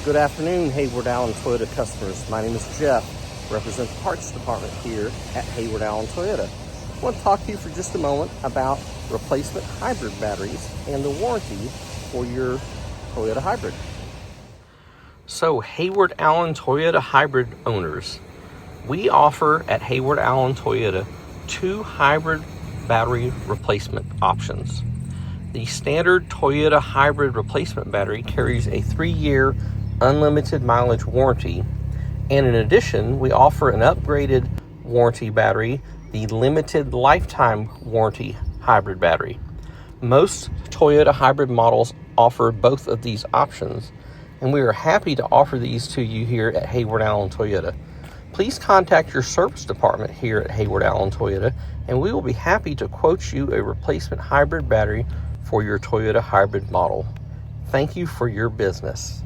Good afternoon, Hayward Allen Toyota customers. My name is Jeff, represent the parts department here at Hayward Allen Toyota. I want to talk to you for just a moment about replacement hybrid batteries and the warranty for your Toyota hybrid. So Hayward Allen Toyota hybrid owners, we offer at Hayward Allen Toyota 2 hybrid battery replacement options. The standard Toyota hybrid replacement battery carries a 3-year unlimited mileage warranty, and in addition, we offer an upgraded warranty battery, the limited lifetime warranty hybrid battery. Most Toyota hybrid models offer both of these options, and we are happy to offer these to you here at Hayward Allen Toyota. Please contact your service department here at Hayward Allen Toyota, and we will be happy to quote you a replacement hybrid battery for your Toyota hybrid model. Thank you for your business.